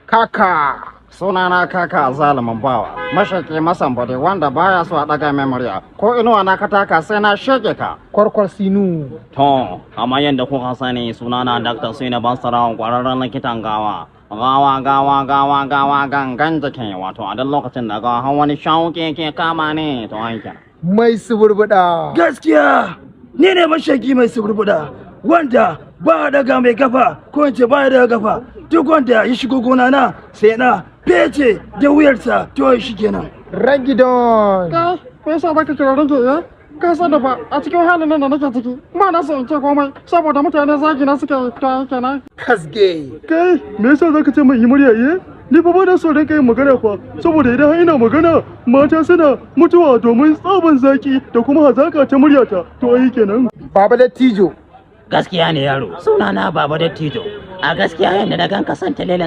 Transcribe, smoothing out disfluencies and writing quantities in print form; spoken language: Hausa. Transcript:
Kaka. Sunana kaka zalumin bawa. Mashaki masan bade wanda baya so a daga mai murya. Ko inuwa na kataka sai na shege ka. Kwarkwar sinu. To, amma yadda kuka sani sunana Dr. Sina Bansarawa kwararren likitan gawa. Gawa gangan jikin wato a duk lokacin da ga wani shauƙi ke kama ne to aikin. Mai suburbuda. Gaskiya ni ne mashaki mai suburbuda wanda ba daga mai kafa ko in ce ba daga kafa duk wanda ya shigo gona na sai na fece da wuyarsa to shi kenan. Ragidon. Kai, me yasa baka kira rage ya? Ka san da ba a cikin halin nan da nake ciki. Ba na so in ce komai saboda mutane zagi na suke ta kenan. Kasge. Kai, me yasa zaka ce mai murya ye? Ni fa ba na so rage magana fa saboda idan ina magana mata suna mutuwa domin tsaban zaki da kuma hazaka ta muryata. To ai kenan. Baba Dattijo. Gaskiya ne yaro, sunana Baba Dattijo. A gaskiya yadda na ganka san talelen